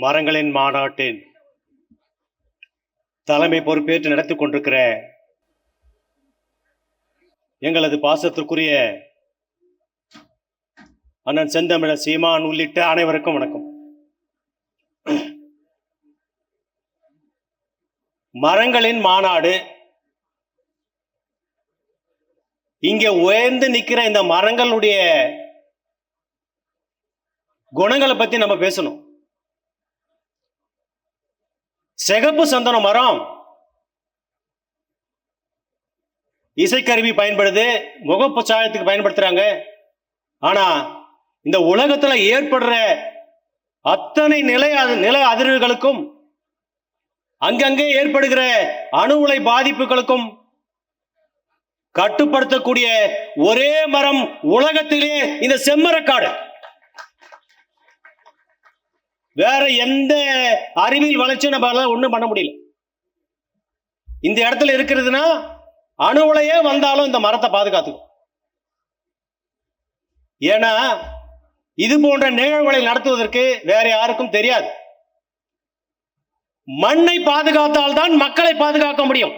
மரங்களின் மாநாட்டின் தலைமை பொறுப்பேற்று நடத்தி கொண்டிருக்கிற எங்களது பாசத்திற்குரிய அண்ணன் செந்தமிழர் சீமான் உள்ளிட்ட அனைவருக்கும் வணக்கம். மரங்களின் மாநாடு, இங்க உயர்ந்து நிக்கிற இந்த மரங்களுடைய குணங்களை பத்தி நம்ம பேசணும். சிகப்பு சந்தன மரம் இசைக்கருவி பயன்படுது, முகப்பு சாயத்துக்கு பயன்படுத்துறாங்க. ஆனா இந்த உலகத்துல ஏற்படுற அத்தனை நில அதிர்வுகளுக்கும் அங்கங்கே ஏற்படுகிற அணு உலை பாதிப்புகளுக்கும் கட்டுப்படுத்தக்கூடிய ஒரே மரம் உலகத்திலே இந்த செம்மரக்காடு. வேற எந்த அறிவியல் வளர்ச்சியும் நம்ம ஒண்ணும் பண்ண முடியல. இந்த இடத்துல இருக்கிறதுனா அணு உலையே வந்தாலும் இந்த மரத்தை பாதுகாத்துக்கும். ஏன்னா இது போன்ற நிகழ்வுகளை நடத்துவதற்கு வேற யாருக்கும் தெரியாது. மண்ணை பாதுகாத்தால் தான் மக்களை பாதுகாக்க முடியும்.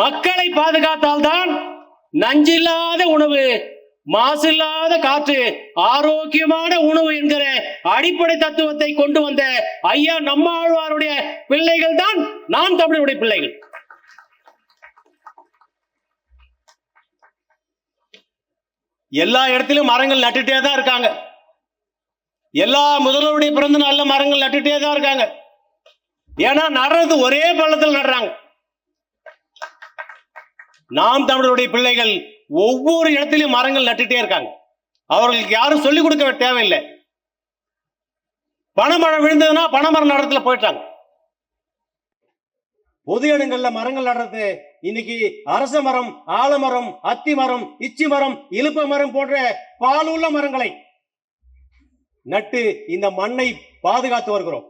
மக்களை பாதுகாத்தால் தான் நஞ்சில்லாத உணவு, மாசில்லாத காற்று, ஆரோக்கியமான உணவு என்கிற அடிப்படை தத்துவத்தை கொண்டு வந்த ஐயா நம்மாழ்வாருடைய பிள்ளைகள் தான் நாம் தமிழருடைய பிள்ளைகள். எல்லா இடத்திலும் மரங்கள் நட்டுட்டே தான் இருக்காங்க. எல்லா முதல்வருடைய பிறந்த நாள்ல மரங்கள் நட்டுட்டே தான் இருக்காங்க. ஏன்னா நடுறது ஒரே பள்ளத்தில் நடுறாங்க. நாம் தமிழருடைய பிள்ளைகள் ஒவ்வொரு இடத்திலும் மரங்கள் நட்டுட்டே இருக்காங்க. அவர்களுக்கு யாரும் சொல்லிக் கொடுக்க தேவையில்லை. பனைமரம் விழுந்ததுன்னா பனைமரம் நடுறதுல போயிட்டாங்க. பொது இடங்கள்ல மரங்கள் நடுறது இன்னைக்கு அரச மரம், ஆலமரம், அத்தி மரம், இச்சி மரம், இலுப்ப மரம் போன்ற பாலுள்ள மரங்களை நட்டு இந்த மண்ணை பாதுகாத்து வருகிறோம்.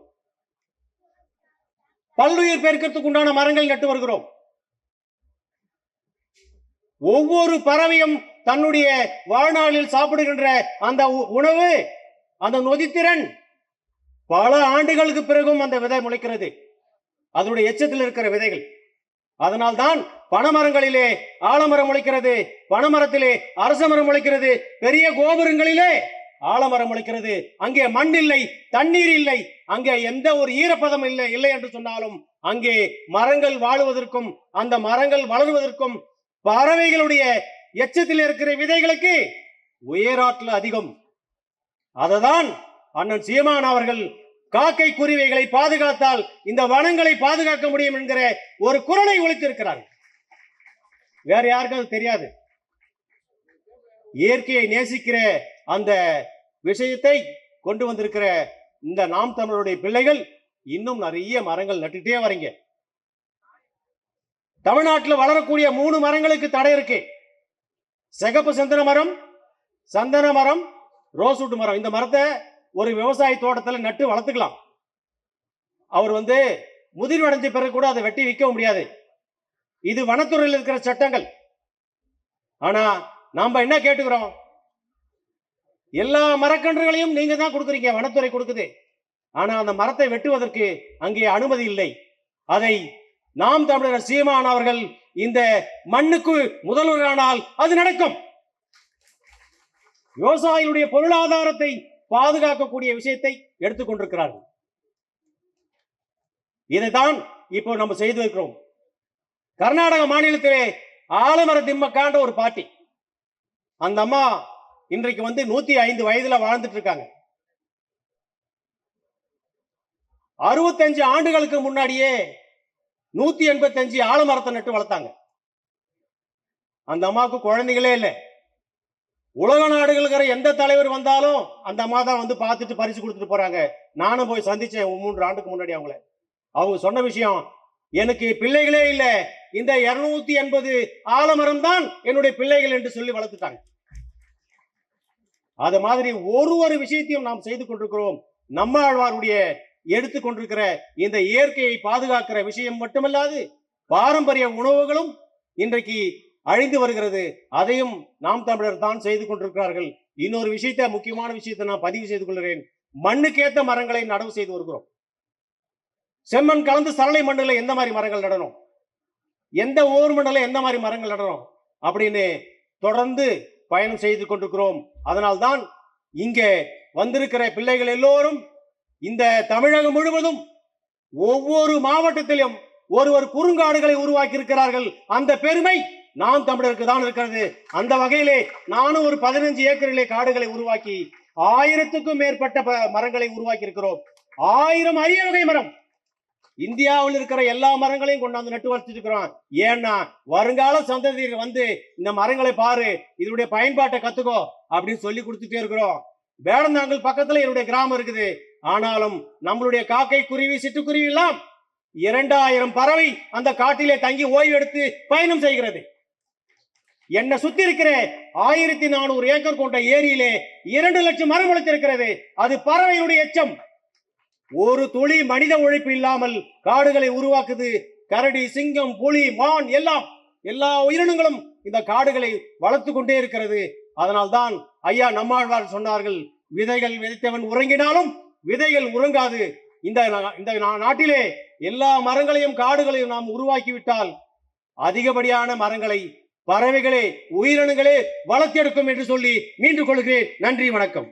பல்லுயிர் பெருக்கத்துக்கு உண்டான மரங்கள் நட்டு வருகிறோம். ஒவ்வொரு பறவையும் தன்னுடைய வாழ்நாளில் சாப்பிடுகின்ற அந்த உணவு, அந்த நொதித்திறன் பல ஆண்டுகளுக்கு பிறகும் அந்த விதை முளைக்கிறது. அதனுடைய எச்சத்தில் இருக்கிற விதைகள். அதனால்தான் பனைமரங்களிலே ஆலமரம் முளைக்கிறது, பனைமரத்திலே அரச மரம் முளைக்கிறது, பெரிய கோபுரங்களிலே ஆலமரம் முளைக்கிறது. அங்கே மண் இல்லை, தண்ணீர் இல்லை, அங்கே எந்த ஒரு ஈரப்பதம் இல்லை என்று சொன்னாலும் அங்கே மரங்கள் வாழுவதற்கும் அந்த மரங்கள் வளருவதற்கும் பறவைகளுடைய எச்சத்தில் இருக்கிற விதைகளுக்கு உயராற்றல் அதிகம். அததான் அண்ணன் சீமான் அவர்கள் காக்கை குருவிகளை பாதுகாத்தால் இந்த வனங்களை பாதுகாக்க முடியும் என்கிற ஒரு குரலை ஒலித்திருக்கிறார். வேற யாருக்கும் அது தெரியாது. இயற்கையை நேசிக்கிற அந்த விஷயத்தை கொண்டு வந்திருக்கிற இந்த நாம் தமிழருடைய பிள்ளைகள் இன்னும் நிறைய மரங்கள் நட்டுட்டே வரீங்க. தமிழ்நாட்டில் வளரக்கூடிய 3 மரங்களுக்கு தடை இருக்கு. சிகப்பு சந்தன மரம், ரோஸ்வுட் மரம். இந்த மரத்தை ஒரு விவசாய தோட்டத்தில் நட்டு வளர்த்துக்கலாம். அவர் முதிர்வடைஞ்ச பிறகு கூட அதை வெட்டி விற்க முடியாது. இது வனத்துறையில் இருக்கிற சட்டங்கள். ஆனா நாம என்ன கேட்டுக்கிறோம்? எல்லா மரக்கன்றுகளையும் நீங்க தான் கொடுக்குறீங்க, வனத்துறை கொடுக்குது. ஆனா அந்த மரத்தை வெட்டுவதற்கு அங்கே அனுமதி இல்லை. அதை நாம் தமிழர் சீமான் அவர்கள் இந்த மண்ணுக்கு முதல்வரானால் அது நடக்கும். விவசாயிகளுடைய பொருளாதாரத்தை பாதுகாக்கக்கூடிய விஷயத்தை எடுத்துக்கொண்டிருக்கிறார்கள். இதைத்தான் இப்போ நம்ம செய்து வைக்கிறோம். கர்நாடக மாநிலத்திலே ஆலமர திம்மக்காண்ட ஒரு பாட்டி, அந்த அம்மா இன்றைக்கு 105 வயதுல வாழ்ந்துட்டு இருக்காங்க. 65 ஆண்டுகளுக்கு முன்னாடியே 185 ஆலமரத்தை நட்டு வளர்த்தாங்க. அந்த அம்மாவுக்கு குழந்தைகளே இல்லை. உலக நாடுகளுக்கிற எந்த தலைவர் வந்தாலும் அந்த அம்மா தான் பார்த்துட்டு பரிசு கொடுத்துட்டு போறாங்க. நானும் போய் சந்திச்சேன் 3 ஆண்டுக்கு முன்னாடி அவங்கள. அவங்க சொன்ன விஷயம், எனக்கு பிள்ளைகளே இல்லை, இந்த 280 ஆலமரம் தான் என்னுடைய பிள்ளைகள் என்று சொல்லி வளர்த்துட்டாங்க. அது மாதிரி ஒரு விஷயத்தையும் நாம் செய்து கொண்டிருக்கிறோம். நம்மாழ்வாருடைய எடுத்துக்கொண்டிருக்கிற இந்த இயற்கையை பாதுகாக்கிற விஷயம் மட்டுமல்லாது பாரம்பரிய உணவுகளும் இன்றைக்கு அழிந்து வருகிறது. அதையும் நாம் தமிழர் தான் செய்து கொண்டிருக்கிறார்கள். இன்னொரு விஷயத்தை, முக்கியமான விஷயத்தை நான் பதிவு செய்து கொள்கிறேன். மண்ணுக்கேத்த மரங்களை நடவு செய்து வருகிறோம். செம்மண் கலந்து சரளை மண்ணுல எந்த மாதிரி மரங்கள் நடணும், எந்த ஓர் மண்ணுல எந்த மாதிரி மரங்கள் நடணும் அப்படின்னு தொடர்ந்து பயணம் செய்து கொண்டிருக்கிறோம். அதனால்தான் இங்கே வந்திருக்கிற பிள்ளைகள் எல்லோரும் இந்த தமிழகம் முழுவதும் ஒவ்வொரு மாவட்டத்திலும் ஒருவர் குறுங்காடுகளை உருவாக்கி இருக்கிறார்கள். அந்த பெருமை நாம் தமிழருக்கு தான் இருக்கிறது. அந்த வகையிலே நானும் ஒரு 15 ஏக்கரிலே காடுகளை உருவாக்கி 1000க்கும் மேற்பட்ட மரங்களை உருவாக்கி இருக்கிறோம். 1000 அரிய வகை மரம், இந்தியாவில் இருக்கிற எல்லா மரங்களையும் கொண்டாந்து நட்டு வச்சிருக்கிறோம். ஏன்னா வருங்கால சந்ததியர் வந்து இந்த மரங்களை பாரு, இதனுடைய பயன்பாட்டை கத்துக்கோ அப்படின்னு சொல்லி கொடுத்துட்டே இருக்கிறோம். வேடந்தாங்கல் பக்கத்துல என்னுடைய கிராமம் இருக்குது. ஆனாலும் நம்மளுடைய காக்கை, குருவி, சிட்டுக்குருவி எல்லாம் 2000 பறவை அந்த காட்டிலே தங்கி ஓய்வு எடுத்து பயணம் செய்கிறது. என்னை சுத்தி இருக்கிற 1400 ஏக்கர் கொண்ட ஏரியிலே 2 லட்சம் மரம் வளர்த்திருக்கிறது. அது பறவைகளுடைய எச்சம். ஒரு துளி மனித உழைப்பு இல்லாமல் காடுகளை உருவாக்குது. கரடி, சிங்கம், புலி, மான் எல்லா உயிரினங்களும் இந்த காடுகளை வளர்த்து கொண்டே இருக்கிறது. அதனால்தான் ஐயா நம்மாழ்வார் சொன்னார்கள், விதைகள் விதைத்தவன் உறங்கினாலும் விதைகள் உறங்காது. இந்த நாட்டிலே எல்லா மரங்களையும் காடுகளையும் நாம் உருவாக்கிவிட்டால் அதிகப்படியான மரங்களை பறவைகளே, உயிரினங்களே வளர்த்தெடுக்கும் என்று சொல்லி மீண்டு கொள்கிறேன். நன்றி, வணக்கம்.